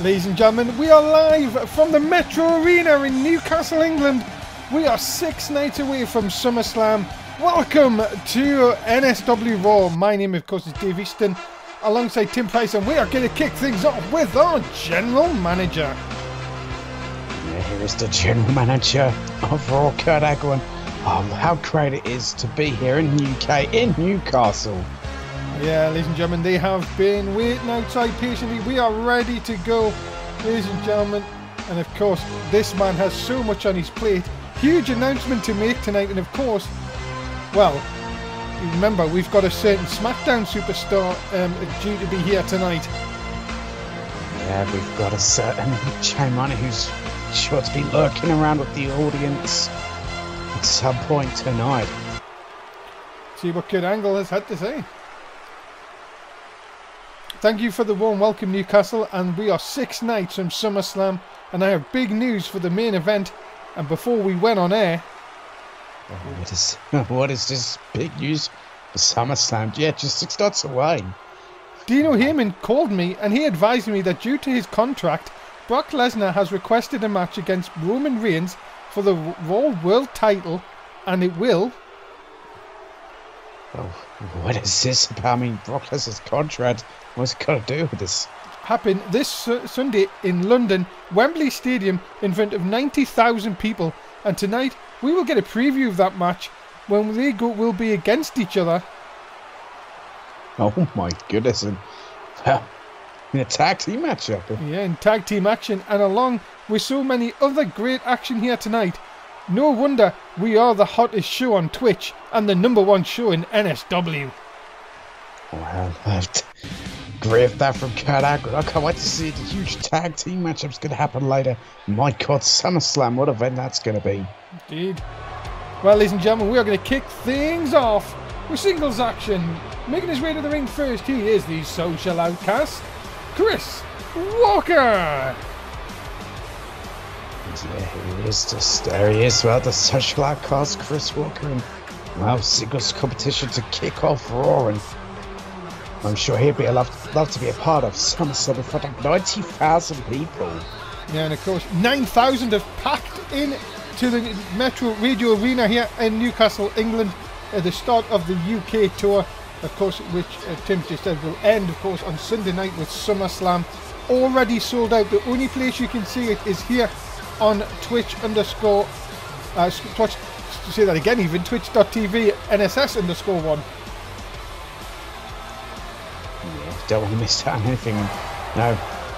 Ladies and gentlemen, we are live from the Metro Arena in Newcastle, England. We are 6 nights away from SummerSlam. Welcome to NSW Raw. My name, of course, is Dave Easton, alongside Tim Price, and we are going to kick things off with our General Manager. Yeah, here is the General Manager of Raw, Kurt Angle. How great it is to be here in the UK, in Newcastle. Yeah, ladies and gentlemen, they have been waiting outside patiently. We are ready to go, ladies and gentlemen. And of course, this man has so much on his plate. Huge announcement to make tonight. And of course, well, you remember, we've got a certain SmackDown superstar due to be here tonight. Yeah, we've got a certain Chain Money who's sure to be lurking around with the audience at some point tonight. See what Kurt Angle has had to say. Thank you for the warm welcome, Newcastle, and we are 6 nights from SummerSlam, and I have big news for the main event. And before we went on air... What is this big news for SummerSlam? Yeah, just 6 nights away. Dino Heyman called me, and he advised me that due to his contract, Brock Lesnar has requested a match against Roman Reigns for the Raw World title, and it will... Oh, what is this about? I mean, Brock Lesnar's contract, what's it got to do with this? Happen this Sunday in London, Wembley Stadium, in front of 90,000 people. And tonight, we will get a preview of that match when they will be against each other. Oh my goodness. And, well, in a tag team matchup. Yeah, in tag team action. And along with so many other great action here tonight. No wonder we are the hottest show on Twitch and the #1 show in NSW. Well, great that from Kurt Angle. I can't wait to see the huge tag team matchup's going to happen later. My God, SummerSlam, what event that's going to be. Indeed. Well, ladies and gentlemen, we are going to kick things off with singles action. Making his way to the ring first, he is the social outcast, Chris Walker. Yeah, there he is, well, the social outcast, Chris Walker, and, well, singles competition to kick off Raw, and I'm sure he'd be love to be a part of SummerSlam in front of 90,000 people. Yeah, and of course, 9,000 have packed in to the Metro Radio Arena here in Newcastle, England, at the start of the UK tour, of course, which Tim just said will end, of course, on Sunday night with SummerSlam. Already sold out. The only place you can see it is here on Twitch_, to say that again even, twitch.tv NSS_1. Yeah, don't want to miss out on anything. No,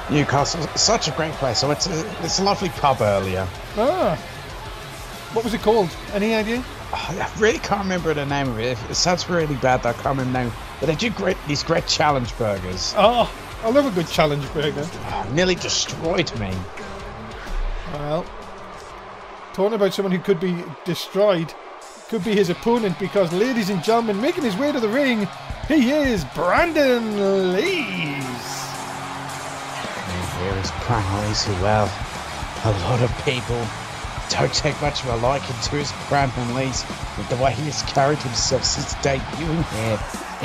Newcastle, such a great place. So it's a lovely pub earlier. Ah, what was it called? Any idea? Oh, I really can't remember the name of it. It sounds really bad that I can't remember the name. But they do these great challenge burgers. Oh, I love a good challenge burger. Oh, nearly destroyed me. Well, talking about someone who could be destroyed, could be his opponent, because, ladies and gentlemen, making his way to the ring, he is Brandon Lees. And here is Brandon Lees, who, well, a lot of people don't take much of a liking to his Brandon Lees with the way he has carried himself since debuting here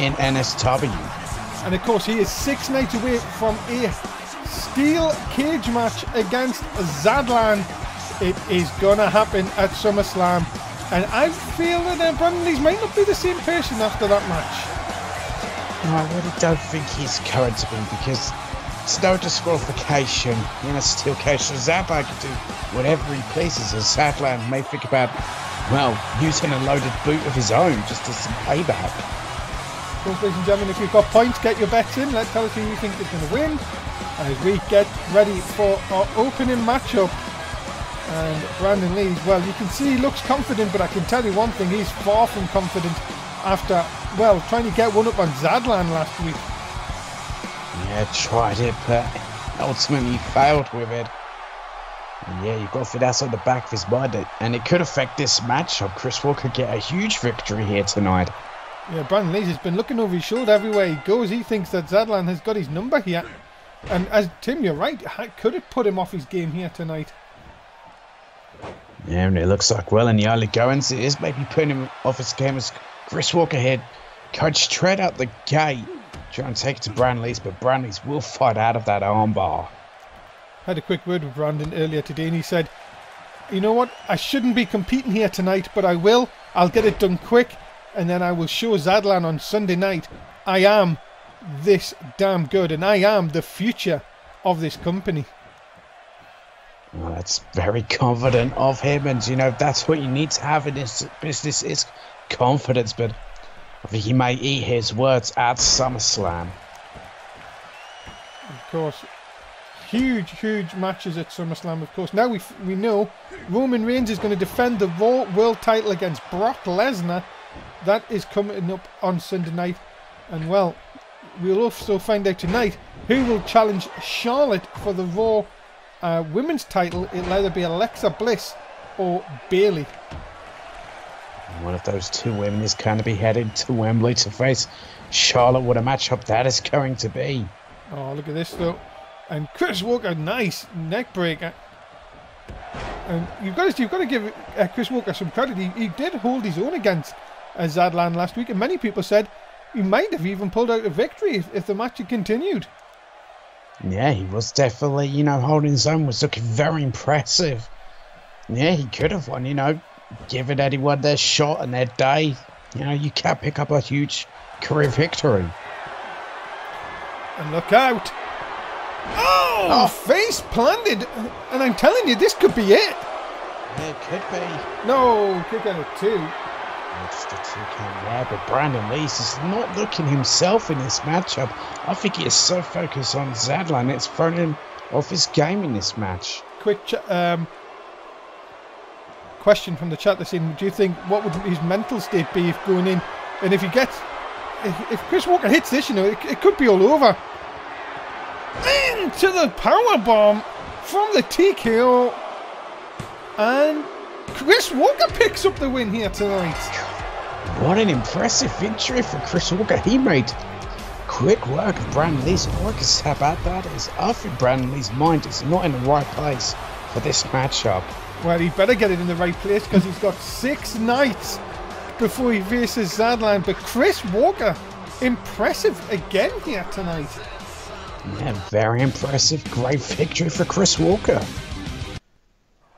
in NSW. And of course, he is 6 nights away from a steel cage match against Zadlan. It is gonna happen at SummerSlam, and I feel that Brandon Lees might not be the same person after that match. No, I really don't think he's going to be, because it's no disqualification in a steel cage. So Zadlan can do whatever he pleases, and Zadlan may think about, well, using a loaded boot of his own just as some payback. So, ladies and gentlemen, if you've got points, get your bets in. Let's tell us who you think is going to win as we get ready for our opening matchup. And Brandon Lees, well, you can see he looks confident, but I can tell you one thing, he's far from confident after, well, trying to get one up on Zadlan last week. Yeah, tried it, but ultimately failed with it. And yeah, you've got to fit that on the back of his mind, and it could affect this matchup. Chris Walker could get a huge victory here tonight. Yeah, Brandon Lees has been looking over his shoulder everywhere he goes. He thinks that Zadlan has got his number here. And as Tim, you're right, could it put him off his game here tonight? Yeah, and it looks like, well, in the early goings, it is maybe putting him off his game as Chris Walker here going straight out the gate, trying to take it to Brandon Lees, but Brandon Lees will fight out of that armbar. had a quick word with Brandon earlier today, and he said, you know what, I shouldn't be competing here tonight, but I will. I'll get it done quick, and then I will show Zadlan on Sunday night I am this damn good, and I am the future of this company. Well, that's very confident of him, and you know that's what you need to have in this business is confidence. But I think he may eat his words at SummerSlam. Of course, huge matches at SummerSlam. Of course, now we know Roman Reigns is going to defend the Raw World Title against Brock Lesnar. That is coming up on Sunday night, and well, we'll also find out tonight who will challenge Charlotte for the Raw Women's title. It'll either be Alexa Bliss or Bayley. One of those two women is going to be headed to Wembley to face Charlotte. What a matchup that is going to be. Oh, look at this though. And Chris Walker, nice neck breaker. And you've got to give Chris Walker some credit. He did hold his own against Zadlan last week, and many people said he might have even pulled out a victory if the match had continued. Yeah, he was definitely, you know, holding his own, was looking very impressive. Yeah, he could have won, you know, given anyone their shot and their day. You know, you can't pick up a huge career victory. And look out. Oh, face planted. And I'm telling you, this could be it. Yeah, it could be. No, kick out of two. Just a 2 count there, but Brandon Lee's is not looking himself in this matchup. I think he is so focused on Zadlan, it's thrown him off his game in this match. Quick question from the chat. They're saying, do you think, what would his mental state be if going in, and if he gets, if Chris Walker hits this, you know, it could be all over. Into the powerbomb from the TKO, and Chris Walker picks up the win here tonight. What an impressive victory for Chris Walker. He made quick work of Brandon Lee's. All I can say about that is I think Brandon Lee's mind is not in the right place for this matchup. Well, he better get it in the right place because he's got 6 nights before he faces Zadlan. But Chris Walker, impressive again here tonight. Yeah, very impressive. Great victory for Chris Walker.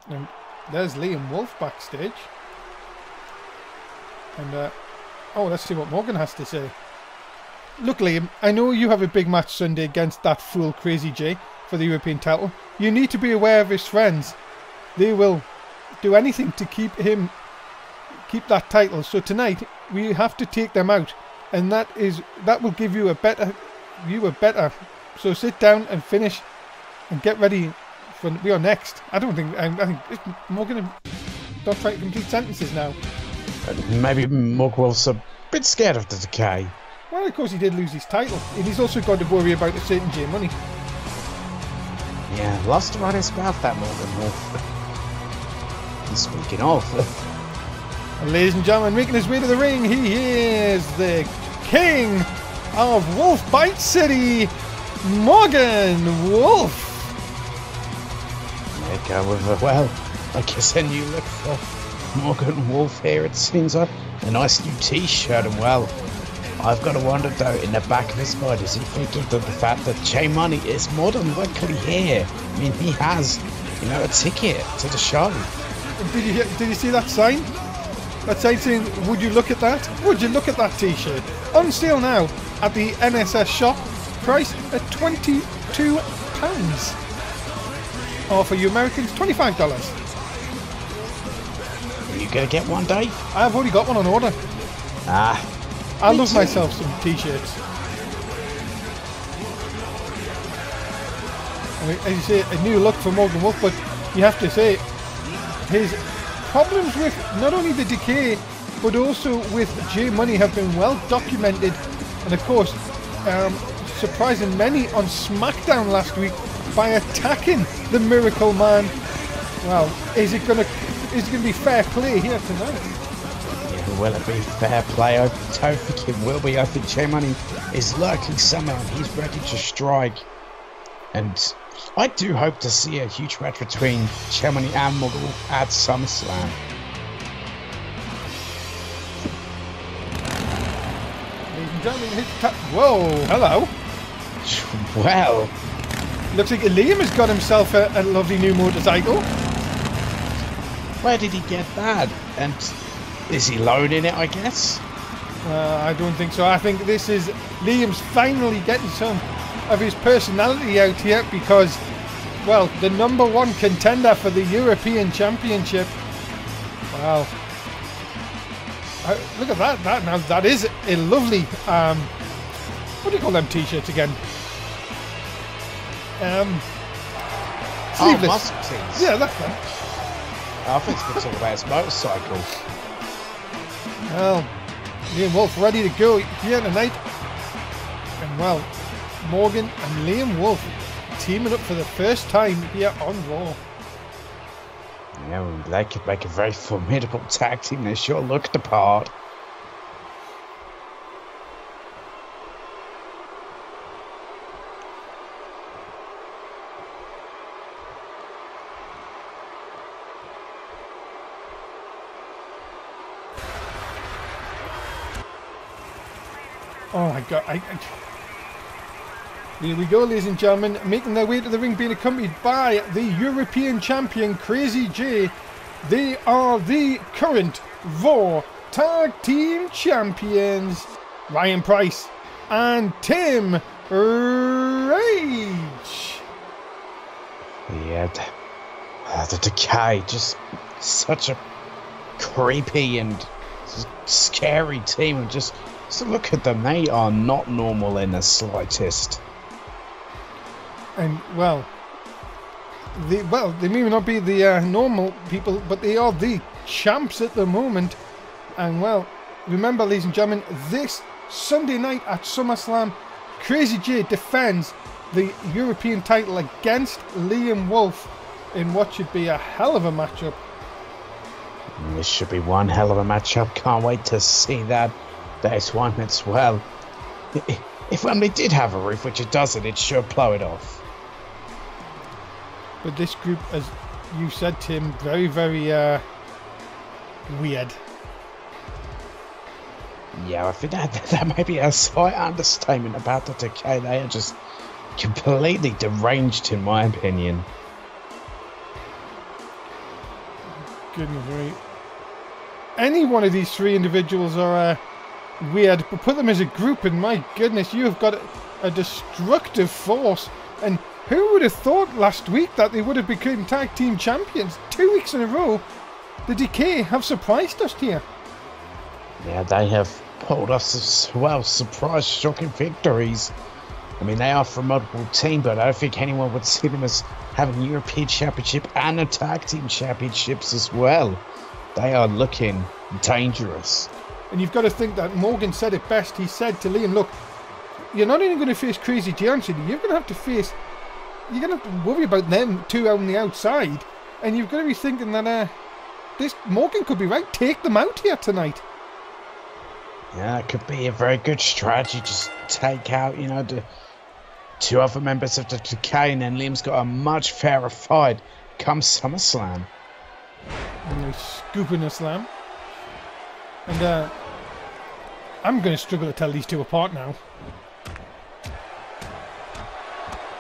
And there's Liam Wolf backstage. And, oh, let's see what Morgan has to say. Look, Liam, I know you have a big match Sunday against that fool Crazy J for the European title. You need to be aware of his friends. They will do anything to keep that title. So tonight, we have to take them out. And that will give you a better. So sit down and finish and get ready for we are next. I think Morgan, don't try to complete sentences now. Maybe Morgan Wolf's a bit scared of the decay. Well, of course he did lose his title, and he's also got to worry about a certain J Money. Yeah, lost to run his mouth, that Morgan Wolf. And speaking of, and ladies and gentlemen, making his way to the ring, he is the king of Wolf Bite City, Morgan Wolf. There you go with a, well, I guess a new look for Morgan Wolf here. It seems like a nice new t-shirt, and well, I've got to wonder though, in the back of his mind, is he thinking of the fact that J Money is more than likely here? I mean, he has, you know, a ticket to the show. Did you see that sign? That sign saying, would you look at that? Would you look at that t-shirt? On sale now at the NSS shop, priced at £22. Or for you Americans, $25. Are you going to get one, Dave? I've already got one on order. I love myself some t-shirts. I mean, as you say, a new look for Morgan Wolf, but you have to say, his problems with not only the decay, but also with J Money have been well documented, and of course, surprising many on SmackDown last week by attacking the Miracle Man. Well, is it gonna be fair play here tonight? Will it be fair play? I don't think it will be. I think J Money is lurking somewhere and he's ready to strike. And I do hope to see a huge match between J Money and Morgan Wolf at SummerSlam. Ladies and gentlemen, whoa, hello. Well, Looks like Liam has got himself a lovely new motorcycle. Where did he get that? And is he loading it, I guess? I don't think so. I think this is Liam's finally getting some of his personality out here because, well, the #1 contender for the European Championship. Wow. Look at that. Now, that is a lovely, what do you call them t-shirts again? Sleeveless. Muscle tees. Yeah, that's one. I think it's good to talk about his motorcycle. Well, Liam Wolf ready to go here tonight. And well, Morgan and Liam Wolf teaming up for the first time here on Raw. Yeah, they could make a very formidable tag team. They sure look the part. Oh my god, here we go, ladies and gentlemen, making their way to the ring, being accompanied by the European champion, Crazy J. They are the current Raw Tag Team Champions, Ryan Price and Tim Rage. Yeah, the Decay, just such a creepy and scary team. And just look at them, they are not normal in the slightest. And well, they may not be the normal people, but they are the champs at the moment. And well, remember, ladies and gentlemen, this Sunday night at SummerSlam, Crazy J defends the European title against Liam Wolf in what should be a hell of a matchup. This should be one hell of a matchup. Can't wait to see that. There's one as well. If only it did have a roof, which it doesn't, it should blow it off. But this group, as you said, Tim, very, very weird. Yeah, I think that may be a slight understatement about the Decay. They are just completely deranged, in my opinion. Goodness me. Any one of these three individuals are weird, but put them as a group, and my goodness, you have got a destructive force. And who would have thought last week that they would have become tag team champions? 2 weeks in a row, the Decay have surprised us here. Yeah, they have pulled off surprise, shocking victories. I mean, they are a formidable team, but I don't think anyone would see them as having a European Championship and a tag team championships as well. They are looking dangerous. And you've got to think that Morgan said it best. He said to Liam, look, you're not only going to face Crazy Johnson, you're going to have to worry about them two on the outside. And you've got to be thinking that this Morgan could be right. Take them out here tonight. Yeah, it could be a very good strategy. Just take out, the two other members of the Decay, and then Liam's got a much fairer fight come SummerSlam. And they're scooping a slam. And I'm going to struggle to tell these two apart now.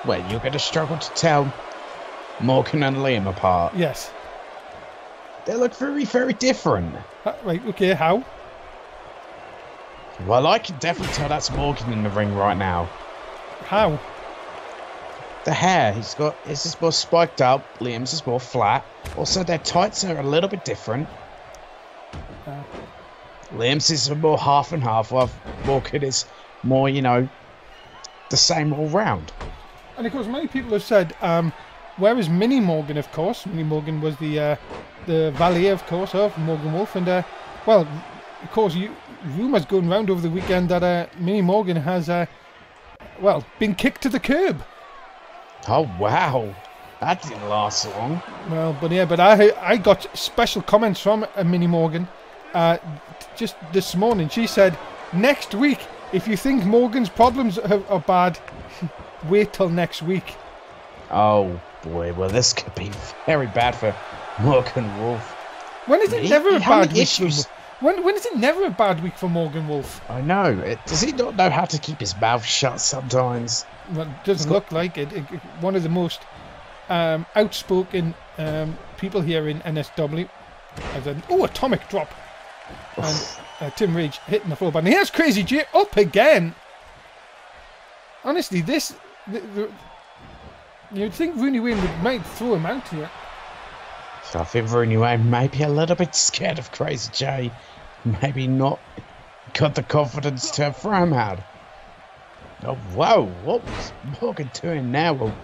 Well, you're going to struggle to tell Morgan and Liam apart. Yes. They look very, very different. Right, okay, how? Well, I can definitely tell that's Morgan in the ring right now. How? The hair, his is more spiked up, Liam's is more flat. Also, their tights are a little bit different. Liam's is more half and half, while Morgan is more, the same all round. And of course, many people have said, where is Mini Morgan, of course? Mini Morgan was the valet, of course, of Morgan Wolf. And, well, of course, rumours going round over the weekend that Mini Morgan has, been kicked to the curb. Oh, wow. That didn't last long. Well, but yeah, but I got special comments from Mini Morgan just this morning. She said, next week, if you think Morgan's problems are bad, wait till next week. Oh, boy. Well, this could be very bad for Morgan Wolf. When is it never a bad week? When is it never a bad week for Morgan Wolf? I know. Does he not know how to keep his mouth shut sometimes? Well, it doesn't look like it. One of the most outspoken people here in NSW. Atomic drop. And Tim Rage hitting the floor button. Here's Crazy J up again. Honestly, you'd think Rooney Wayne might throw him out here. So I think Rooney Wayne may be a little bit scared of Crazy J. Maybe not got the confidence to throw him out. Oh, whoa, what was Morgan doing now? Well,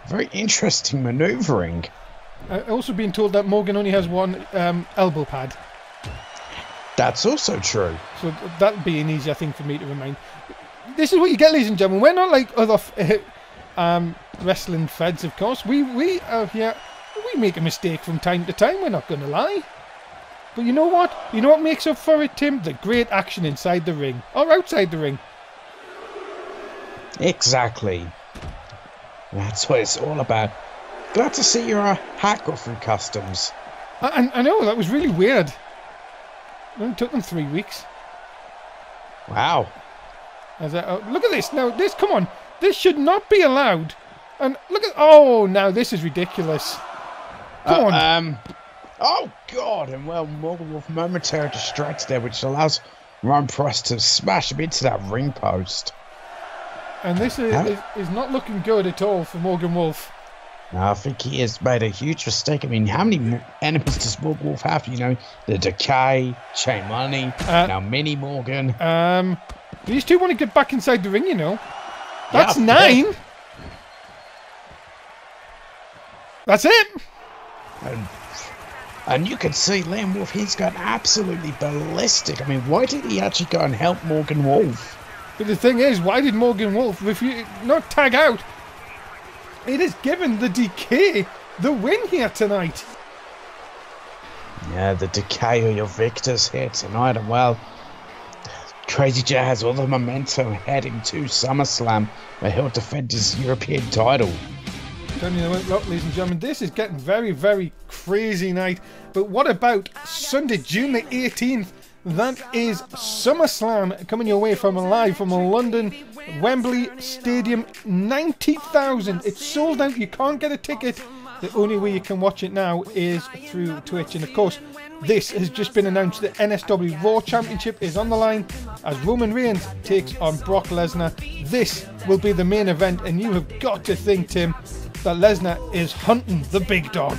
very interesting manoeuvring. Also being told that Morgan only has one elbow pad. That's also true. So that'd be an easier thing for me to remind. This is what you get, ladies and gentlemen. We're not like other wrestling feds, of course. We are here. We make a mistake from time to time. We're not going to lie. But you know what? You know what makes up for it, Tim? The great action inside the ring or outside the ring. Exactly. That's what it's all about. Glad to see your hat go through customs. I know, that was really weird. It only took them 3 weeks. Wow. Look at this. Now, come on. This should not be allowed. And look at... Oh, now this is ridiculous. Come on. Oh, God. And, well, Morgan Wolf momentarily distracted there, which allows Ron Price to smash him into that ring post. And this is not looking good at all for Morgan Wolf. I think he has made a huge mistake. I mean, how many enemies does Morgan Wolf have? You know, the Decay, Chain Money, now Mini Morgan. These two want to get back inside the ring, you know. That's 9. That's it. And you can see Liam Wolf, he's gone absolutely ballistic. I mean, why did he actually go and help Morgan Wolf? But the thing is, why did Morgan Wolf not tag out? It has given the Decay the win here tonight. Yeah, the Decay are your victors here tonight. And well, Crazy J has all the momentum heading to SummerSlam, where he'll defend his European title. Telling you what, ladies and gentlemen, this is getting very, very crazy night. But what about Sunday, June the 18th? That is SummerSlam coming your way from London, Wembley Stadium. 90,000. It's sold out. You can't get a ticket. The only way you can watch it now is through Twitch. And of course, this has just been announced. The NSW Raw Championship is on the line as Roman Reigns takes on Brock Lesnar. This will be the main event, and you have got to think, Tim, that Lesnar is hunting the big dog.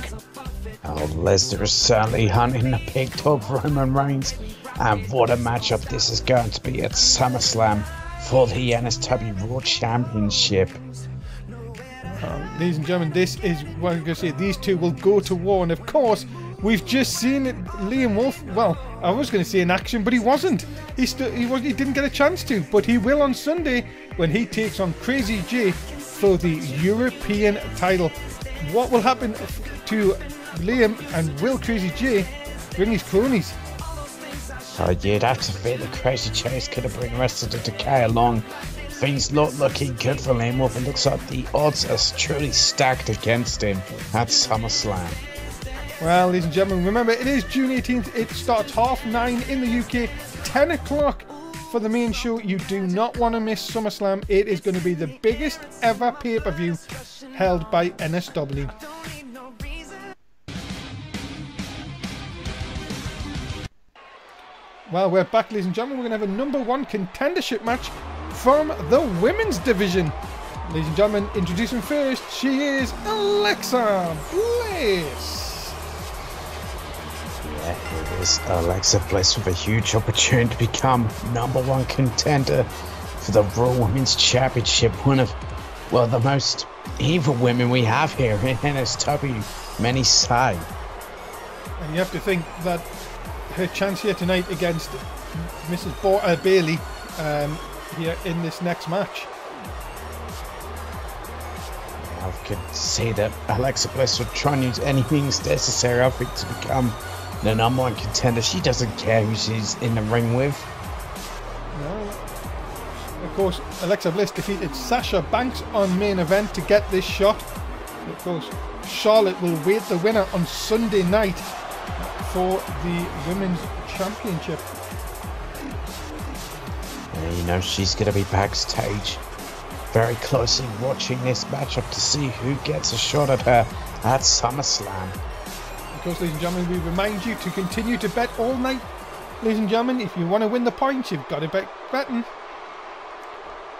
Oh, Lesnar is certainly hunting the big dog, Roman Reigns. And what a matchup this is going to be at SummerSlam for the NSW Raw Championship. Ladies and gentlemen, this is what I'm going to say. These two will go to war. And of course, we've just seen Liam Wolf. Well, I was going to say in action, but he wasn't. He didn't get a chance to. But he will on Sunday when he takes on Crazy J for the European title. What will happen to Liam, and will Crazy J bring his cronies? You'd have to think the Crazy J is going to bring the rest of the Decay along. Things not looking good for Liam Wolf. It looks like the odds are truly stacked against him at SummerSlam. Well, ladies and gentlemen, remember it is June 18th. It starts 9:30 in the UK, 10 o'clock for the main show. You do not want to miss SummerSlam. It is going to be the biggest ever pay-per-view held by NSW. Well, we're back, ladies and gentlemen. We're going to have a #1 contendership match from the women's division. Ladies and gentlemen, introducing first, she is Alexa Bliss. Yeah, it is Alexa Bliss with a huge opportunity to become #1 contender for the Raw Women's Championship. One of, well, the most evil women we have here in NSW, many say. And you have to think that her chance here tonight against Mrs. Bailey here in this next match. I could say that Alexa Bliss would try and use any means necessary, I think, to become the #1 contender. She doesn't care who she's in the ring with. No. Of course, Alexa Bliss defeated Sasha Banks on main event to get this shot. Of course, Charlotte will wait the winner on Sunday night for the Women's Championship. Yeah, you know, she's going to be backstage very closely watching this matchup to see who gets a shot at her at SummerSlam. Of course, ladies and gentlemen, we remind you to continue to bet all night. Ladies and gentlemen, if you want to win the points, you've got to bet betting.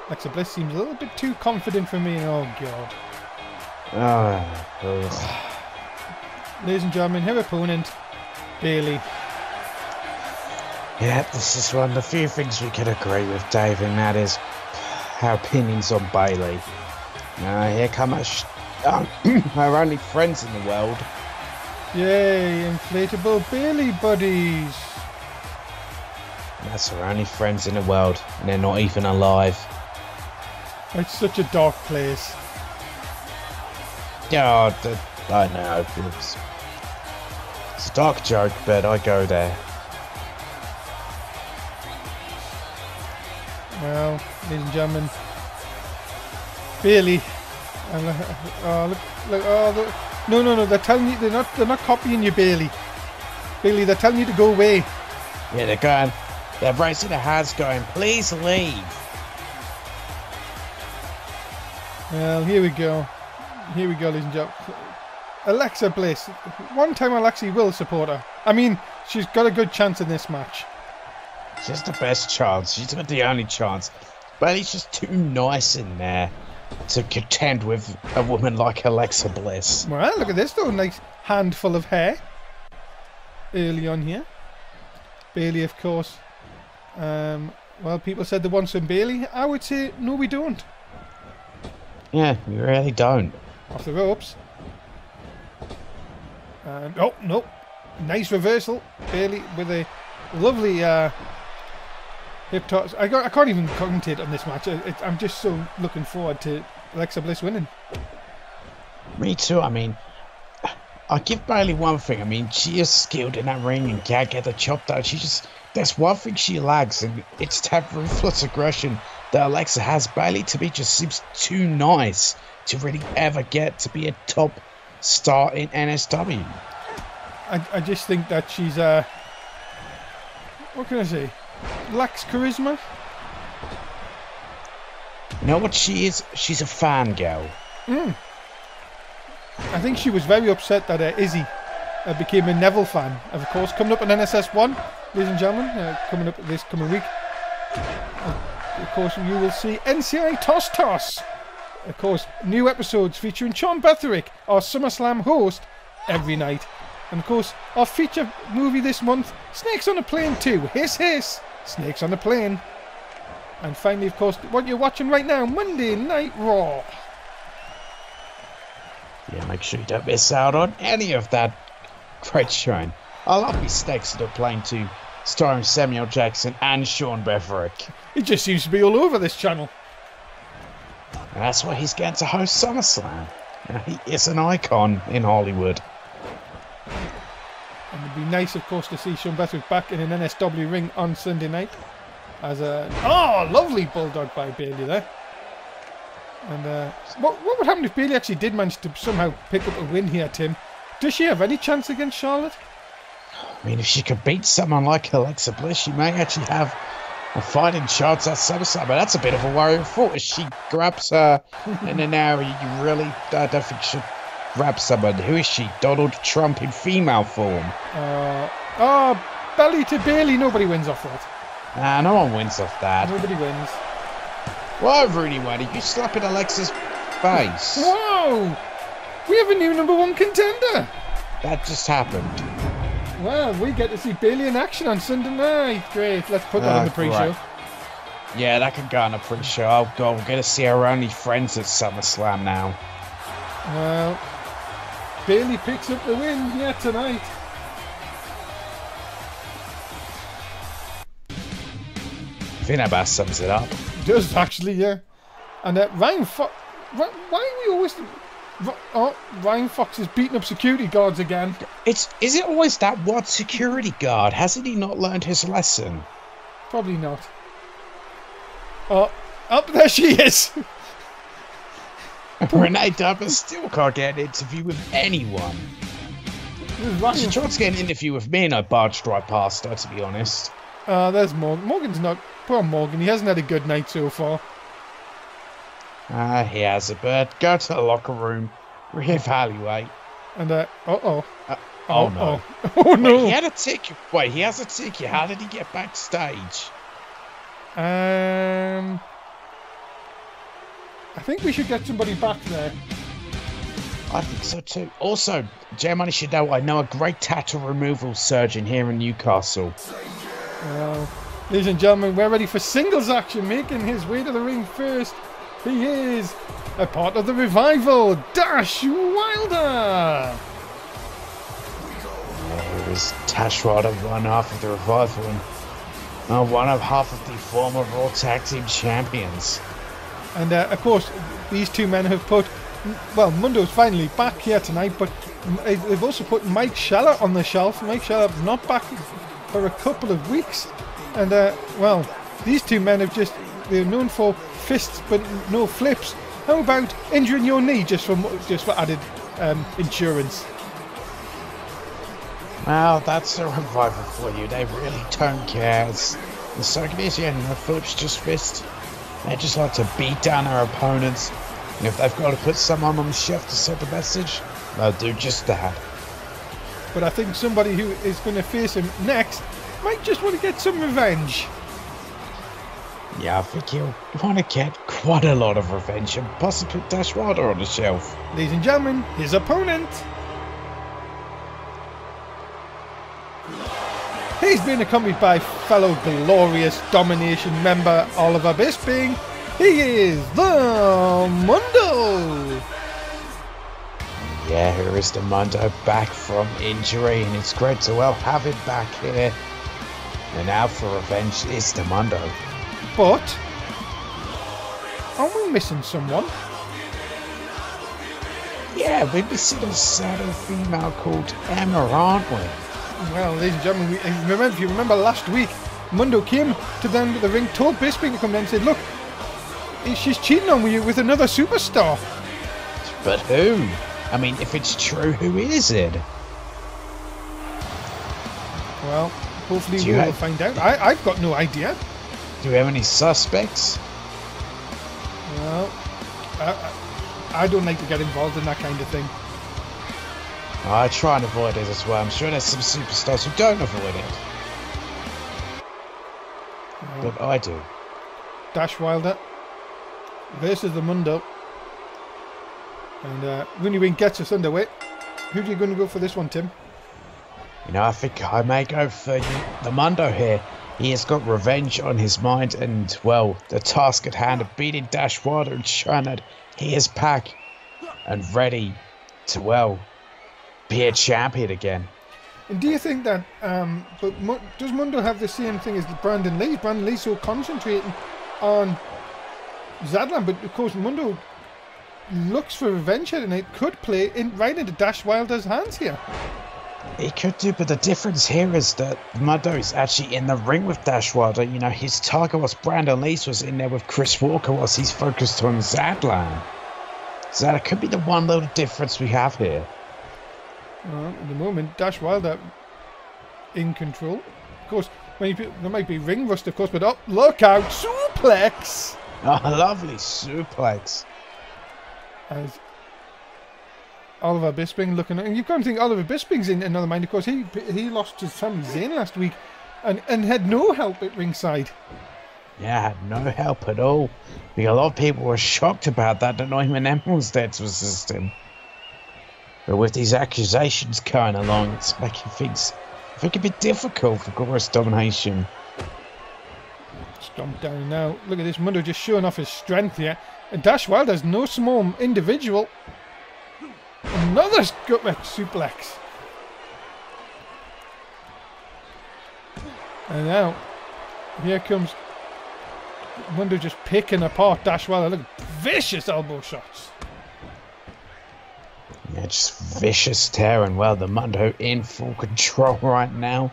Alexa Bliss seems a little bit too confident for me. Oh, God. Ladies and gentlemen, her opponent, Bayley. Yeah, this is one of the few things we can agree with, Dave, and that is our opinions on Bayley. Here come our only friends in the world. Yay, inflatable Bayley buddies. That's our only friends in the world, and they're not even alive. It's such a dark place. Yeah, I know. It's a dark joke, but I go there. Well, ladies and gentlemen, Bayley. No, they're telling you they're not copying you, Bayley. Bayley, they're telling you to go away. Yeah, they're going. They're raising their hands, going, "Please leave." Well, here we go, ladies and gentlemen. Alexa Bliss. One time I'll actually will support her. I mean, she's got a good chance in this match. She's the best chance. She's got the only chance. Bayley's just too nice in there to contend with a woman like Alexa Bliss. Well, look at this though. Nice handful of hair early on here. Bayley, of course. Well, people said they want some Bayley. I would say, no, we don't. Yeah, we really don't. Off the ropes. Oh, no. Nice reversal. Bayley with a lovely hip toss. I can't even commentate on this match. I'm just so looking forward to Alexa Bliss winning. Me too. I mean, I'll give Bayley one thing. I mean, she is skilled in that ring and can't get the chop down. There's one thing she lacks, and it's that ruthless aggression that Alexa has. Bayley, to me, just seems too nice to really ever get to be a top star in NSW. I just think that she's what can I say? Lacks charisma. You know what she is? She's a fangirl. I think she was very upset that Izzy became a Neville fan. Of course, coming up on NSS1, ladies and gentlemen, coming up this coming week. Of course, you will see NCI Toss. Of course, new episodes featuring Sean Betherick, our SummerSlam host, every night. And of course, our feature movie this month, Snakes on a Plane 2. Hiss, hiss, Snakes on a Plane. And finally, of course, what you're watching right now, Monday Night Raw. Yeah, make sure you don't miss out on any of that great showing. I love these Snakes on a Plane 2, starring Samuel Jackson and Sean Betherick. It just seems to be all over this channel. And that's why he's getting to host SummerSlam. He is an icon in Hollywood. And it'd be nice, of course, to see Sean Betherick back in an NSW ring on Sunday night. As a lovely bulldog by Bayley there. And what would happen if Bayley actually did manage to somehow pick up a win here, Tim? Does she have any chance against Charlotte? I mean, if she could beat someone like Alexa Bliss, she may actually have a fighting chance at SummerSlam. But that's a bit of a worrying thought. If she grabs her in an area, you really don't think she should grab someone. Who is she? Donald Trump in female form. Belly to Bayley. Nobody wins off that. Nah, no one wins off that. Nobody wins. Why, Rudy Waddy? You slapping Alexa's face. Whoa! We have a new #1 contender. That just happened. Well, we get to see Bayley in action on Sunday night. Great. Let's put that on the pre-show. Right. Yeah, that can go on the pre-show. Oh, God, we're going to see our only friends at SummerSlam now. Well, Bayley picks up the win here tonight. I think that about sums it up. It does, actually, yeah. And Ryan Fox... Why are we always... Ryan Fox is beating up security guards again. Is it always that one security guard? Hasn't he not learned his lesson? Probably not. Oh, there she is. Renee Dubner still can't get an interview with anyone. She tried to get an interview with me and I barged right past her, to be honest. There's Morgan. Morgan's not... Poor Morgan, he hasn't had a good night so far. He has it, but go to the locker room, reevaluate. And, uh-oh. Oh no. Oh no. Wait, he had a ticket. Wait, he has a ticket. How did he get backstage? I think we should get somebody back there. I think so too. Also, Jeremy should know I know a great tattoo removal surgeon here in Newcastle. Ladies and gentlemen, we're ready for singles action. Making his way to the ring first, he is a part of the Revival, Dash Wilder. Yeah, here is Dash Wilder, one half of the Revival, and one of half of the former Raw Tag Team Champions. And of course, these two men have put, well, Mundo's finally back here tonight, but they've also put Mike Scheller on the shelf. Mike Scheller not back for a couple of weeks. And, well, these two men have they're known for fists but no flips. How about injuring your knee just for added insurance? Well, that's the Revival for you. They really don't care. The circuit is, yeah, no flips, just fist. They just like to beat down their opponents. And if they've got to put someone on the shelf to set the message, they'll do just that. But I think somebody who is going to face him next might just want to get some revenge. Yeah, I think he'll want to get quite a lot of revenge and possibly put Dash Wilder on the shelf. Ladies and gentlemen, his opponent. He's been accompanied by fellow Glorious Domination member Oliver Bisping. He is the Mundo. Yeah, here is the Mundo back from injury, and it's great to well have him back here. And now for revenge is the Mundo. But are we missing someone? Yeah, we're missing a subtle female called Emma, aren't we? Well, ladies and gentlemen, if you remember last week, Mundo came to the end of the ring, told Bisping to come down and said, look, she's cheating on you with another superstar. But who? I mean, if it's true, who is it? Well, hopefully we'll find out. I've got no idea. Do we have any suspects? Well, I don't like to get involved in that kind of thing. I try and avoid it as well. I'm sure there's some superstars who don't avoid it. But I do. Dash Wilder versus the Mundo. And Rooney Wing gets us underway. Who are you going to go for this one, Tim? You know, I think I may go for the Mundo here. He has got revenge on his mind and, well, the task at hand of beating Dash Wilder and showing that he is back and ready to, well, be a champion again. And do you think that, does Mundo have the same thing as Brandon Lee? Brandon Lee's so concentrating on Zadlan, but of course Mundo looks for revenge here tonight, could play right into Dash Wilder's hands here. He could do, but the difference here is that Mundo is actually in the ring with Dash Wilder. You know, his target was Brandon Lee, was in there with Chris Walker whilst he's focused on Zadlan. So that could be the one little difference we have here. Well, at the moment, Dash Wilder in control. Of course, there might be ring rust, of course, but oh, look out! Suplex! Oh, lovely suplex. As Oliver Bisping looking at, and you've got to think Oliver Bisping's in another mind. Of course, he lost to Sami Zayn last week and had no help at ringside. Yeah, had no help at all. I think a lot of people were shocked about that not even Emma was there to assist him. But with these accusations going along, it's making things a bit difficult for Glorious Domination. Stomp down now. Look at this, Mundo just showing off his strength here. And Dash Wilder's no small individual. Another gutback suplex. And now, here comes Mundo just picking apart Dash Wilder. Look, vicious elbow shots. Yeah, just vicious tearing. Well, the Mundo in full control right now.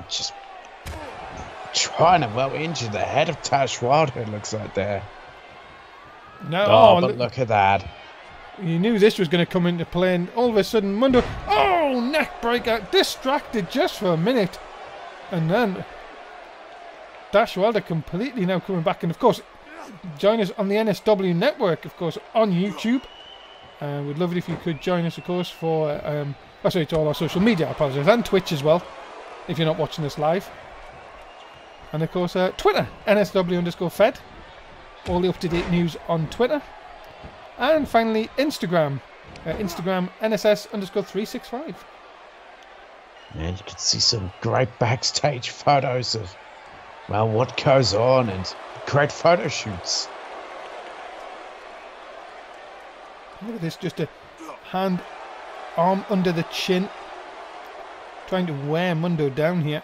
Just trying to, well, injure the head of Dash Wilder, it looks like there. No, but look at that. You knew this was going to come into play, and all of a sudden, Mundo, oh, backbreaker, distracted just for a minute. And then Dash Wilder completely now coming back. And of course, join us on the NSW network, of course, on YouTube. We'd love it if you could join us, of course, for it's all our social media, I apologize, and Twitch as well, if you're not watching us live. And of course, Twitter, NSW_Fed. All the up-to-date news on Twitter. And finally, Instagram. Instagram, NSS_365. And you can see some great backstage photos of, well, what goes on, and great photo shoots. Look at this, just a hand, arm under the chin, trying to wear Mundo down here.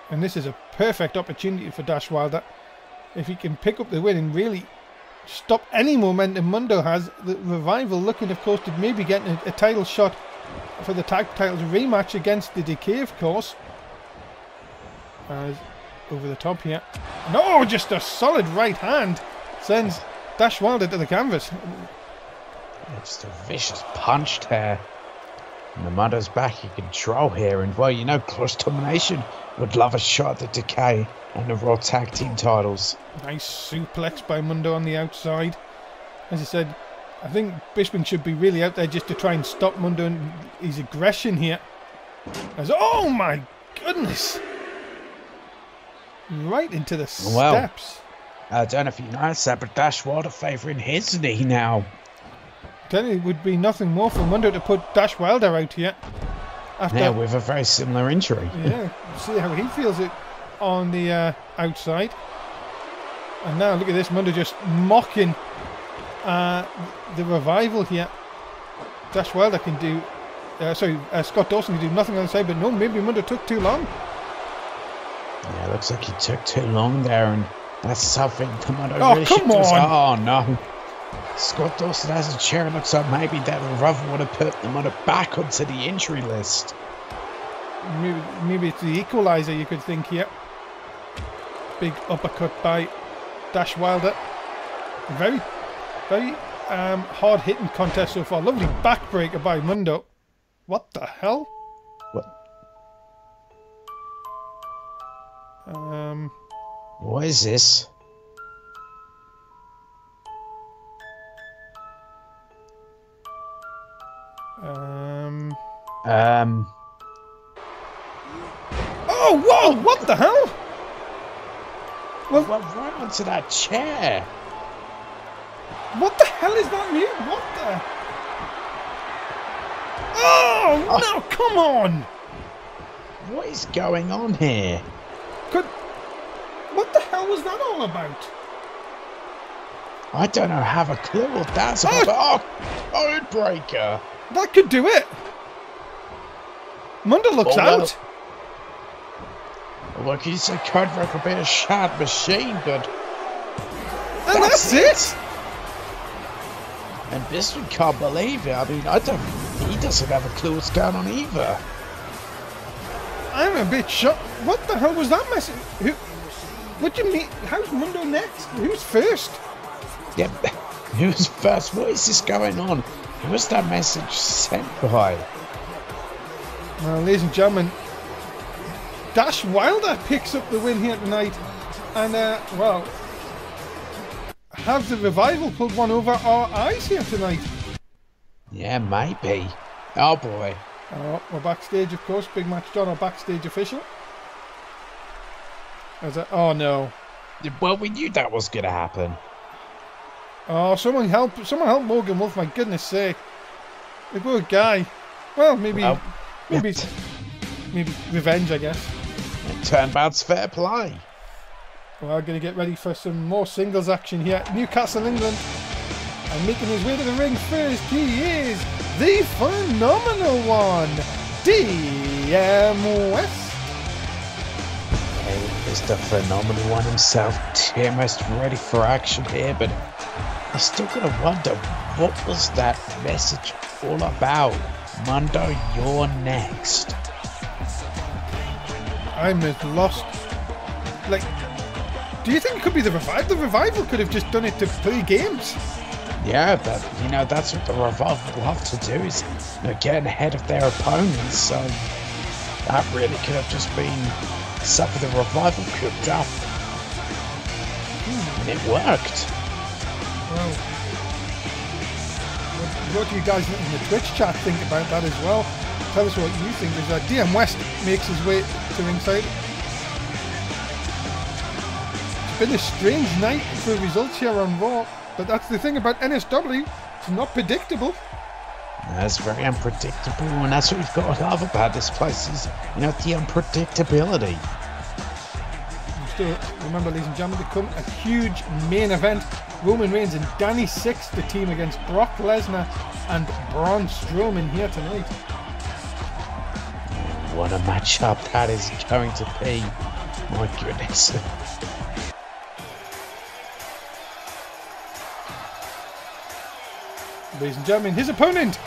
And this is a perfect opportunity for Dash Wilder. If he can pick up the win and really stop any momentum Mundo has. The Revival looking, of course, to maybe get a title shot for the tag titles rematch against the Decay, of course. As over the top here. No, just a solid right hand sends Dash Wilder to the canvas. Just a vicious punch there. And the Mundo's back in control here. And, well, you know, Cross Domination would love a shot at the Decay and the Raw Tag Team titles. Nice suplex by Mundo on the outside. As I said, I think Bisping should be really out there just to try and stop Mundo and his aggression here. As, oh my goodness! Right into the steps. I don't know if you noticed that, but Dash Wilder favouring his knee now. It would be nothing more for Mundo to put Dash Wilder out here. After, with a very similar injury. Yeah, see how he feels it on the outside. And now look at this, Mundo just mocking the Revival here. Dash Wilder can do, Scott Dawson can do nothing on the side, but no, maybe Mundo took too long. Yeah, looks like he took too long there, and that's something the Mundo really should do. Oh no. Scott Dawson has a chair. It looks like maybe that Revival would have put them back onto the injury list. Maybe it's the equaliser, you could think here. Big uppercut by Dash Wilder. Very, very hard-hitting contest so far. Lovely backbreaker by Mundo. What the hell? What? What is this? Oh, whoa! What the hell? Well, right onto that chair. What the hell is that mute? What the? Oh no! Come on! What is going on here? What the hell was that all about? I don't know. Have a clue what that's about. Oh, Codebreaker. That could do it. Mundo looks out. Well, look, he's a Codebreaker being a shard machine, but and that's it. And Bisping can't believe it. I mean, he doesn't have a clue what's going on either. I'm a bit shocked. What the hell was that message? What do you mean? How's Mundo next? Who's first? Yeah, who's first? What is this going on? Who was that message sent by? Well, ladies and gentlemen, Dash Wilder picks up the win here tonight. And, well, have the Revival pulled one over our eyes here tonight? Yeah, maybe. Oh, boy. Oh, we're backstage, of course. Big Match John, our backstage official. Oh, no. Well, we knew that was going to happen. Oh, someone help Morgan Wolf, my goodness sake. The poor guy. Well, maybe revenge, I guess. Turnabout's fair play. We're going to get ready for some more singles action here. Newcastle, England. And making his way to the ring first, he is the phenomenal one, DM West. Is the phenomenal one himself, almost ready for action here, but I still gotta wonder, what was that message all about? Mundo, you're next. I'm as lost. Like, do you think it could be the Revival? The Revival could have just done it to play games. Yeah, but that's what the Revival love to do, is get ahead of their opponents. So that really could have just been something the Revival cooked up, and it worked. Well, what do you guys in the Twitch chat think about that as well? Tell us what you think. As DM West makes his way to ringside. It's been a strange night for results here on Raw, but that's the thing about NSW. It's not predictable. That's very unpredictable, and that's what we've got to love about this place, is the unpredictability. Still remember, ladies and gentlemen, to come a huge main event. Roman Reigns and Danny Six to team against Brock Lesnar and Braun Strowman here tonight. What a matchup that is going to be. My goodness. Ladies and gentlemen, his opponent,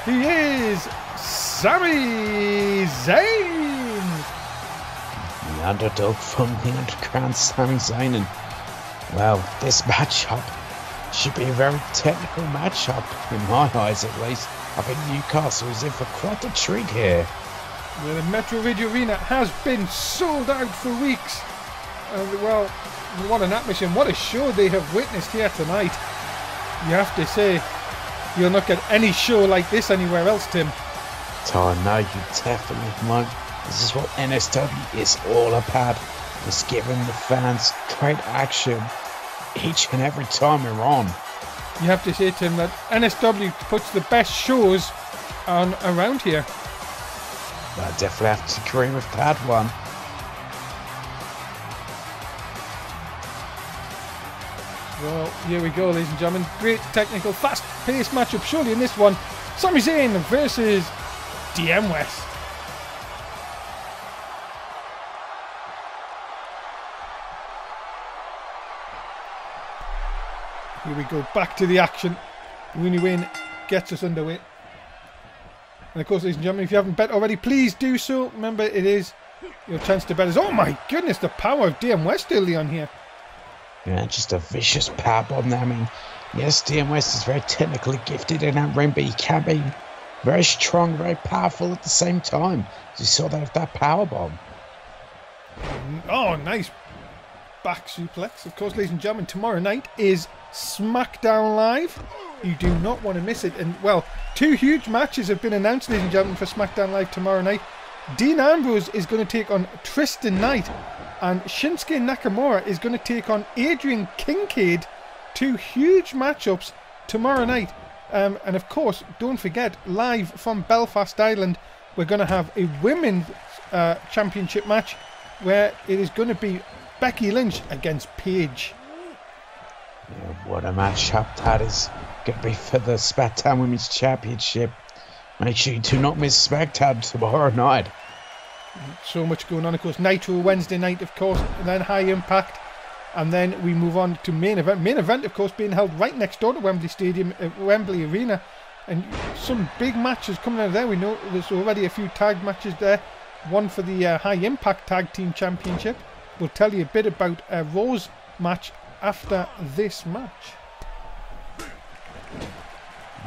he is Sami Zayn. The underdog from the underground, Sami Zayn. And, well, this matchup should be a very technical matchup, in my eyes at least. I think Newcastle is in for quite a treat here. Yeah, the Metro Radio Arena has been sold out for weeks. Well, what an atmosphere, what a show they have witnessed here tonight. You have to say, you'll not get any show like this anywhere else, Tim. Oh no, you definitely won't. This is what NSW is all about. It's giving the fans great action each and every time we're on. You have to say, Tim, that NSW puts the best shows on around here. I definitely have to agree with that one. Well, here we go, ladies and gentlemen. Great technical, fast-paced matchup. Surely in this one, Sami Zayn versus DM West. Here we go, back to the action. Rooney Wayne gets us underway. And of course, ladies and gentlemen, if you haven't bet already, please do so. Remember, it is your chance to bet. Oh my goodness, the power of DM West early on here. Yeah, just a vicious powerbomb there. I mean, yes, DM West is very technically gifted in that ring, but he can be very strong, very powerful at the same time. You saw that with that powerbomb. Oh, nice back suplex. Of course, ladies and gentlemen, tomorrow night is SmackDown Live. You do not want to miss it. And, well, two huge matches have been announced, ladies and gentlemen, for SmackDown Live tomorrow night. Dean Ambrose is going to take on Tristan Knight, and Shinsuke Nakamura is going to take on Adrian Kincaid. Two huge matchups tomorrow night. And, of course, don't forget, live from Belfast Island, we're going to have a women's championship match where it is going to be Becky Lynch against Paige. Yeah, what a matchup that is going to be for the SmackDown Women's Championship. Make sure you do not miss SmackDown tomorrow night. So much going on, of course. Nitro Wednesday night, of course, and then High Impact. And then we move on to main event. Main event, of course, being held right next door to Wembley Stadium, Wembley Arena. And some big matches coming out of there. We know there's already a few tag matches there. One for the High Impact Tag Team Championship. We'll tell you a bit about Raw's match after this match.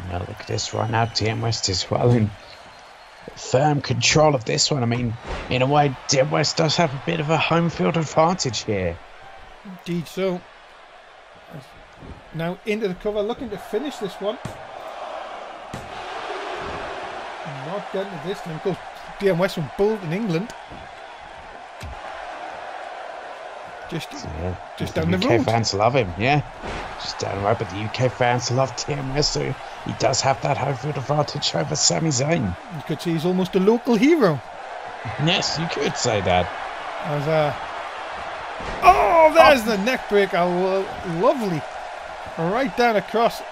Now look at this right now. DM West is well in firm control of this one. I mean, in a way, DM West does have a bit of a home field advantage here. Indeed so. Now into the cover, looking to finish this one. Not getting to this time. Of course, DM West from Bolton, England. Just down the road. UK fans love him, yeah. Just down the road, but the UK fans love DM West, so he does have that home field advantage over Sami Zayn. You could say he's almost a local hero. Yes, you could say that. Oh, there's the neck breaker. Lovely. Right down across.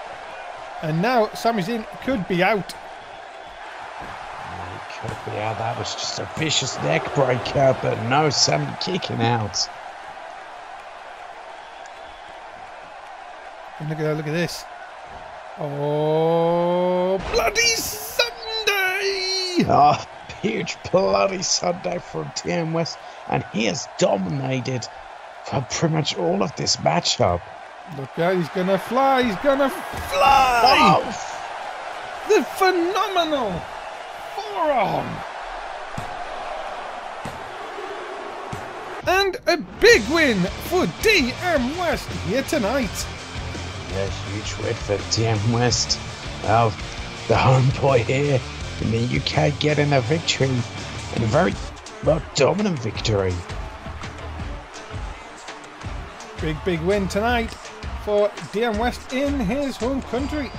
And now Sami Zayn could be out. He could be out. That was just a vicious neck breaker, but no, Sami kicking out. And look at this. Oh, bloody Sunday! Oh, huge bloody Sunday from DM West, and he has dominated for pretty much all of this matchup. Look out, he's gonna fly, he's gonna fly! Oh, The phenomenal forearm! And a big win for DM West here tonight. yeah, huge win for DM West. Well, the homeboy here in the UK getting a victory, and a very, well, dominant victory. Big win tonight for DM West in his home country.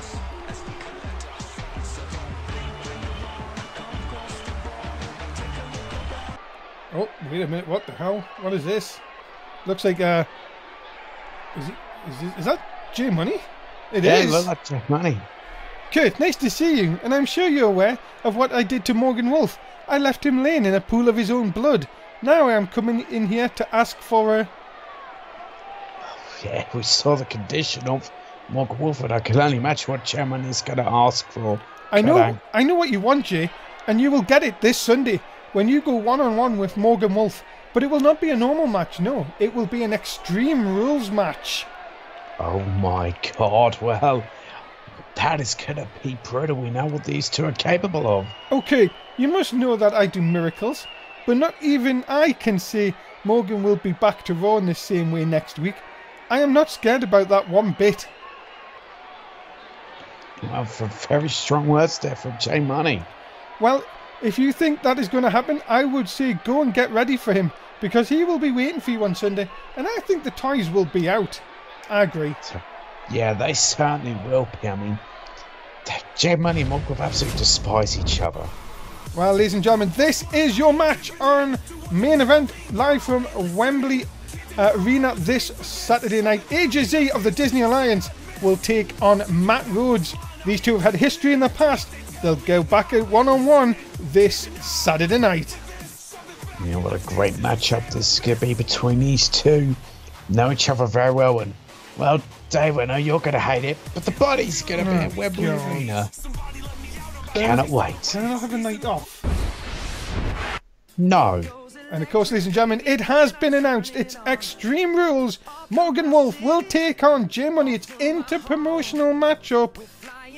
Oh, wait a minute, what the hell? What is this? Looks like, is that J Money? It is. Yeah, look like money. Kurt, nice to see you, and I'm sure you're aware of what I did to Morgan Wolf. I left him laying in a pool of his own blood. Now I am coming in here to ask for a... Yeah, we saw the condition of Morgan Wolf, and I can only imagine what Chairman is going to ask for. I know what you want, Jay, and you will get it this Sunday when you go one-on-one with Morgan Wolf. But it will not be a normal match, no. It will be an Extreme Rules match. Oh my God, well, that is going to be brutal. We know what these two are capable of. Okay, you must know that I do miracles, but not even I can say Morgan will be back to Raw in the same way next week. I am not scared about that one bit. Well, for very strong words there from J Money. Well, if you think that is going to happen, I would say go and get ready for him, because he will be waiting for you on Sunday, and I think the toys will be out. I agree. Yeah, they certainly will be. I mean, J Money and Morgan absolutely despise each other. Well, ladies and gentlemen, this is your match on main event live from Wembley Arena this Saturday night. AJZ of the Disney Alliance will take on Matt Rhodes. These two have had history in the past. They'll go back at one-on-one this Saturday night. Yeah, what a great matchup this is going to be between these two. Know each other very well, and well, Dave, I know you're going to hate it, but the body's going to be at Wembley Arena. Cannot wait. Can I not have a night off? No. And of course, ladies and gentlemen, it has been announced. It's Extreme Rules. Morgan Wolf will take on J Money. It's inter-promotional matchup.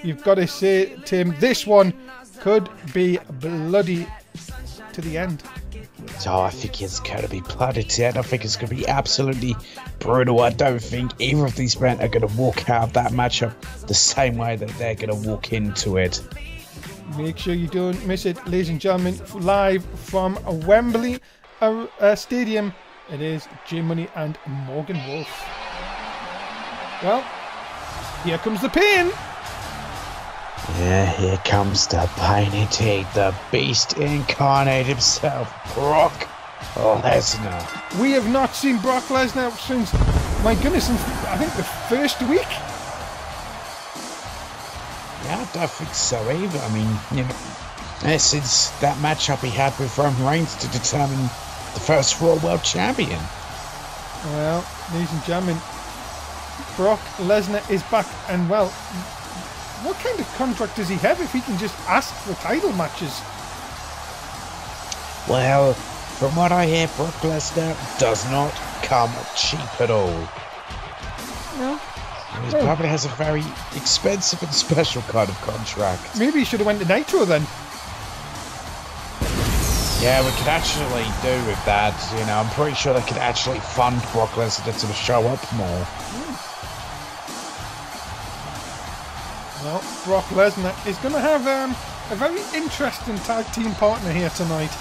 You've got to say, Tim, this one could be bloody to the end. So I think it's going to be bloody to the end. I think it's going to be absolutely brutal. I don't think either of these men are going to walk out of that matchup the same way that they're going to walk into it. Make sure you don't miss it, ladies and gentlemen. Live from Wembley Stadium, it is J Money and Morgan Wolf. Well, here comes the pain. Yeah, here comes the pain indeed. The beast incarnate himself, Brock Lesnar. We have not seen Brock Lesnar since, my goodness, since I think the first week. Yeah, I don't think so either. I mean, you know, since that matchup he had with Roman Reigns to determine the first Raw World Champion. Well, ladies and gentlemen, Brock Lesnar is back, and well, what kind of contract does he have if he can just ask for title matches? Well, from what I hear, Brock Lesnar does not come cheap at all. No. He probably has a very expensive and special kind of contract. Maybe he should have went to Nitro then. Yeah, we could actually do with that. You know, I'm pretty sure they could actually fund Brock Lesnar to show up more. Well, Brock Lesnar is going to have a very interesting tag team partner here tonight.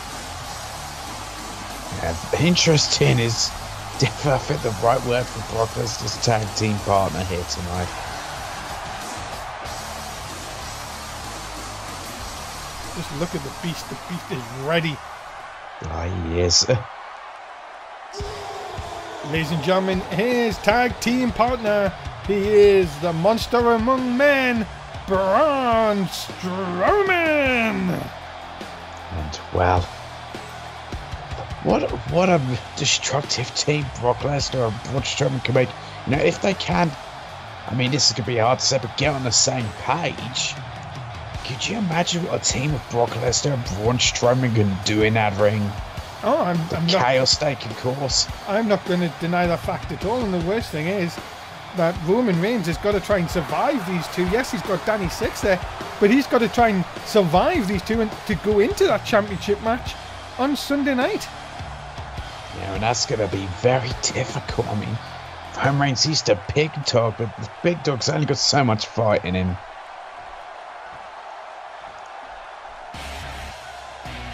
Yeah, interesting is definitely, I think, the right word for Brock Lesnar's tag team partner here tonight. Just look at the beast. The beast is ready. Oh, he is. Ladies and gentlemen, his tag team partner, he is the monster among men, Braun Strowman. And well, what a destructive team Brock Lesnar and Braun Strowman can make. You know, if they can, I mean, this is going to be hard to say, but get on the same page. Could you imagine what a team of Brock Lesnar and Braun Strowman can do in that ring? Oh, I'm chaos taking course. I'm not going to deny that fact at all. And the worst thing is, that Roman Reigns has got to try and survive these two. Yes, he's got Danny Six there, but he's got to try and survive these two and to go into that championship match on Sunday night. Yeah, and that's going to be very difficult. I mean, Roman Reigns, he's the big dog, but the big dog's only got so much fight in him.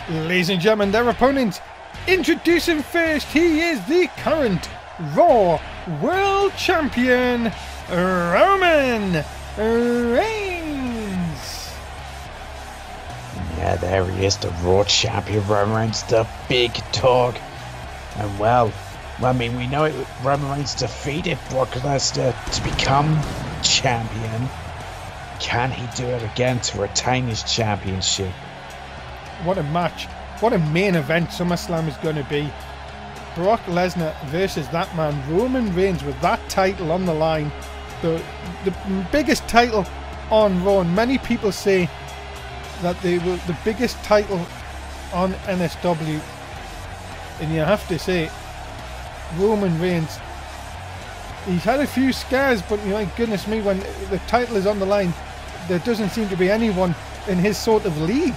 Ladies and gentlemen, their opponent, introducing first, he is the current Raw World Champion, Roman Reigns. Yeah, there he is, the Raw Champion, Roman Reigns, the big dog. And well, I mean, we know it. Roman Reigns defeated Brock Lesnar to become champion. Can he do it again to retain his championship? What a match. What a main event SummerSlam is going to be. Brock Lesnar versus that man, Roman Reigns, with that title on the line. The biggest title on Raw. And many people say that they were the biggest title on NSW. And you have to say, Roman Reigns, he's had a few scares, but my goodness me, when the title is on the line, there doesn't seem to be anyone in his sort of league.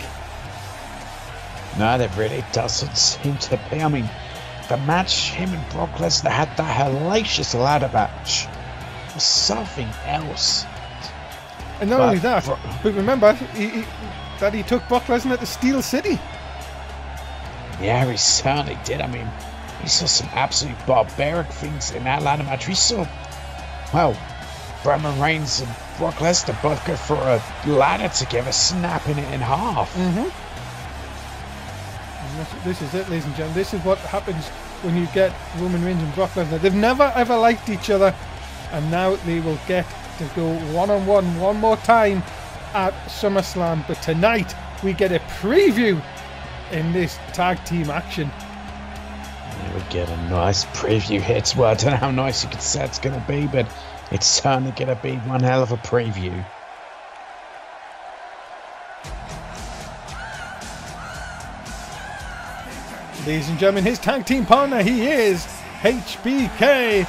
No, there really doesn't seem to be. I mean, the match him and Brock Lesnar had, that hellacious ladder match, was something else. And not only that, but remember that he took Brock Lesnar to Steel City. Yeah, he certainly did. I mean, we saw some absolute barbaric things in that ladder match. We saw, well, Roman Reigns and Brock Lesnar both go for a ladder together, snapping it in half. This is it, ladies and gentlemen. This is what happens when you get Roman Reigns and Brock Lesnar. They've never ever liked each other, and now they will get to go one-on-one one more time at SummerSlam. But tonight we get a preview in this tag team action. We get a nice preview hit. Well, I don't know how nice you could say it's going to be, but it's certainly going to be one hell of a preview. Ladies and gentlemen, his tag team partner, he is HBK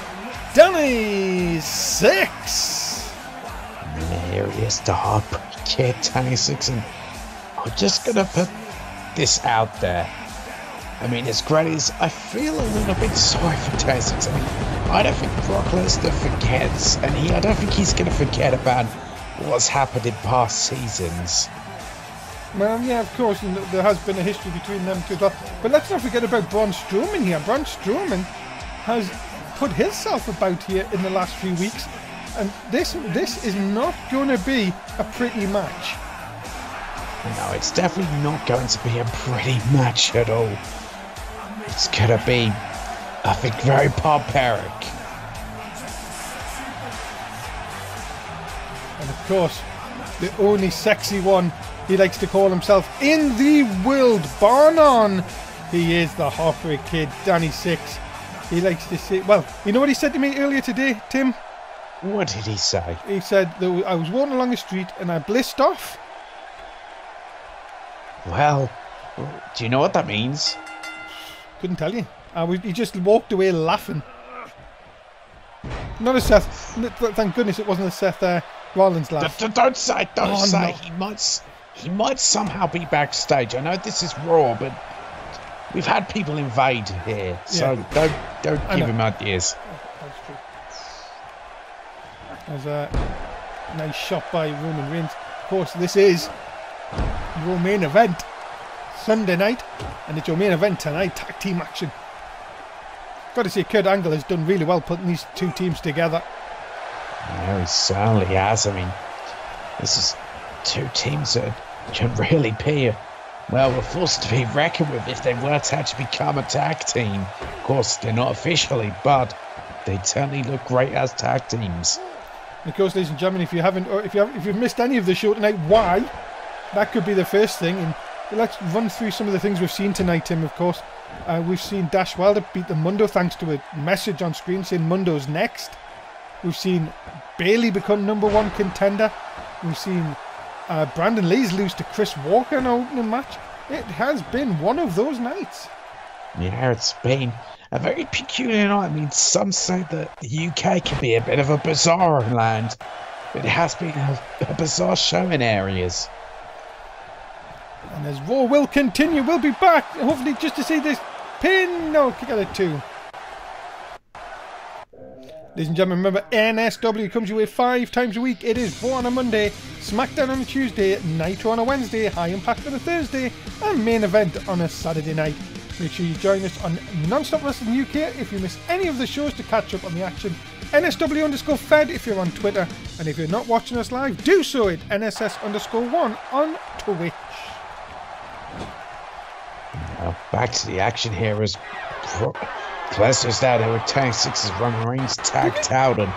Danny Six. And here he is, the Heartbreak Kid, Danny Six. And I'm just going to put this out there. I mean, as great as I feel a little bit sorry for Danny Six. I mean, I don't think Brock Lesnar forgets, and I don't think he's going to forget about what's happened in past seasons. Well, yeah, of course, and there has been a history between them two as well. But let's not forget about Braun Strowman here. Braun Strowman has put himself about here in the last few weeks, and this is not going to be a pretty match. No, it's definitely not going to be a pretty match at all. It's going to be, I think, very barbaric. And of course, the only sexy one, he likes to call himself, in the world, bar none, he is the Heartbreak Kid, Danny Six. He likes to say, well, you know what he said to me earlier today, Tim? What did he say? He said that I was walking along the street and I blissed off. Well, do you know what that means? Couldn't tell you. He just walked away laughing. Not a Seth. Thank goodness it wasn't a Seth Rollins laugh. Don't say. No. He might somehow be backstage. I know this is Raw, but we've had people invade here, so don't give him ideas. That's true. There's a nice shot by Roman Reigns. Of course, this is your main event Sunday night, and it's your main event tonight, tag team action. Got to say, Kurt Angle has done really well putting these two teams together. Yeah, he certainly has. I mean, this is two teams that can really be, we're forced to be reckoned with if they were to actually become a tag team. Of course, they're not officially, but they certainly look great as tag teams. And of course, ladies and gentlemen, if you've missed any of the show tonight, why? That could be the first thing. And let's run through some of the things we've seen tonight, Tim. Of course, we've seen Dash Wilder beat the Mundo thanks to a message on screen saying Mundo's next. We've seen Bayley become #1 contender. We've seen Brandon Lee's lose to Chris Walker in an opening match. It has been one of those nights. Yeah, it's been. A very peculiar night. I mean, some say that the UK can be a bit of a bizarre land, but it has been a bizarre show in areas. And as Raw will continue, we'll be back, hopefully just to see this pin. No, kick out at 2. Ladies and gentlemen, remember NSW comes your way 5 times a week. It is Raw on a Monday, SmackDown on a Tuesday, Nitro on a Wednesday, High Impact on a Thursday, and Main Event on a Saturday night. Make sure you join us on Non-Stop Wrestling UK if you miss any of the shows to catch up on the action. NSW_Fed if you're on Twitter, and if you're not watching us live, do so at NSS_1 on Twitch. Well, back to the action here as Lesnar's out there with Tank 6's Roman Reigns tagged out and...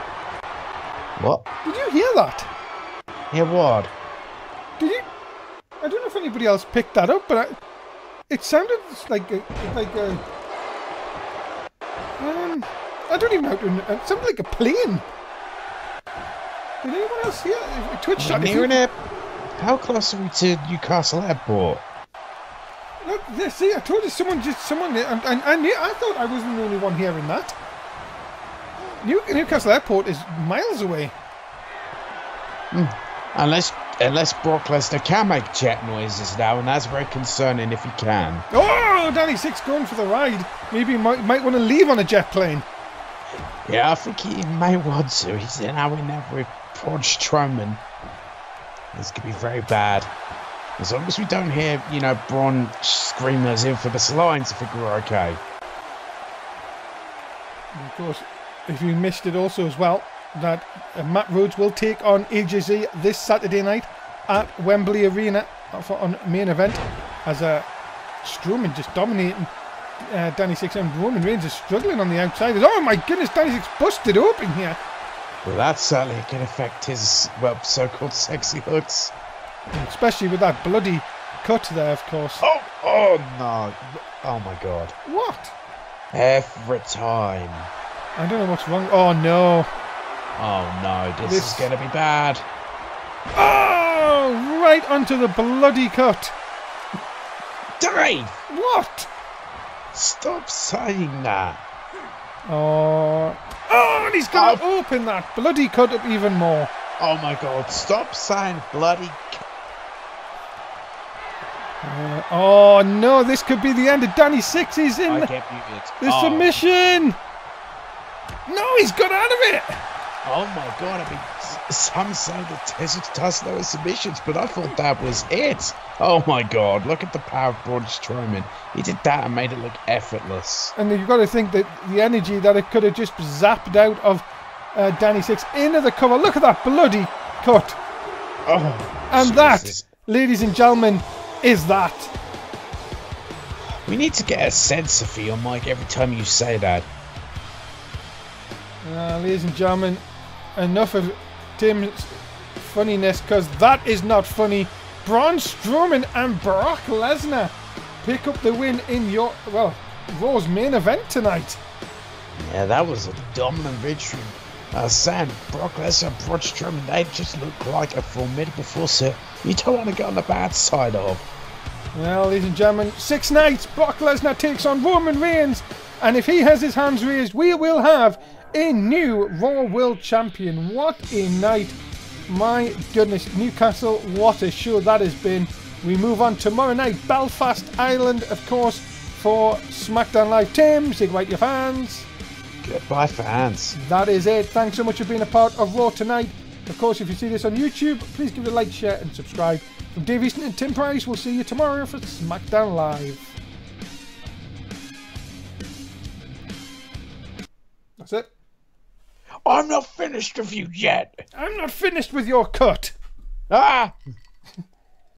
What? Did you hear that? Hear what? Did you? I don't know if anybody else picked that up, but it sounded like I don't even know how to... It sounded like a plane. Did anyone else hear it? Twitch chat. How close are we to Newcastle Airport? Look, see, I told you someone, and I thought I wasn't the only one hearing that. Newcastle Airport is miles away. Unless Brock Lesnar can make jet noises now, and that's very concerning if he can. Oh, Danny Six going for the ride. Maybe he might want to leave on a jet plane. Yeah, I think he may want to. He's now in there with Braun Strowman. This could be very bad. As long as we don't hear, Braun scream those infamous lines, I think we're okay. And of course, if you missed it also as well, that Matt Rhodes will take on AJZ this Saturday night at Wembley Arena on Main Event, as Strowman just dominating Danny Six, and Roman Reigns is struggling on the outside. Oh my goodness, Danny Six busted open here. Well, that certainly can affect his, so-called sexy looks. Especially with that bloody cut there, of course. Oh no. Oh my god. What? Every time. I don't know what's wrong. Oh no. Oh no, this is going to be bad. Oh, right onto the bloody cut. Dave! What? Stop saying that. Oh, and he's going to open that bloody cut up even more. Oh my god, stop saying bloody... oh no, this could be the end of Danny Six. He's in the submission. No, he's got out of it. Oh my god, I mean, some say that Tezos does know his submissions, but I thought that was it. Oh my god, look at the power of Braun Strowman. He did that and made it look effortless. And you've got to think that the energy that it could have just zapped out of Danny Six into the cover. Look at that bloody cut. Oh, and Jesus. That, ladies and gentlemen, is that. We need to get a sensor for your mic every time you say that. Ladies and gentlemen, enough of Tim's funniness, because that is not funny. Braun Strowman and Brock Lesnar pick up the win in Raw's main event tonight. Yeah, that was a dominant victory. Sam, Brock Lesnar and Braun Strowman, they just look like a formidable force here. You don't want to get on the bad side of. Well, ladies and gentlemen, 6 nights, Brock Lesnar takes on Roman Reigns, and if he has his hands raised, we will have a new Raw World Champion. What a night. My goodness, Newcastle, what a show that has been. We move on tomorrow night, Belfast, Ireland, of course, for SmackDown Live. Tim, say goodbye to your fans. Goodbye, fans. That is it. Thanks so much for being a part of Raw tonight. Of course, if you see this on YouTube, please give it a like, share, and subscribe. From Dave Easton and Tim Price, we'll see you tomorrow for SmackDown Live. That's it. I'm not finished with you yet. I'm not finished with your cut. Ah!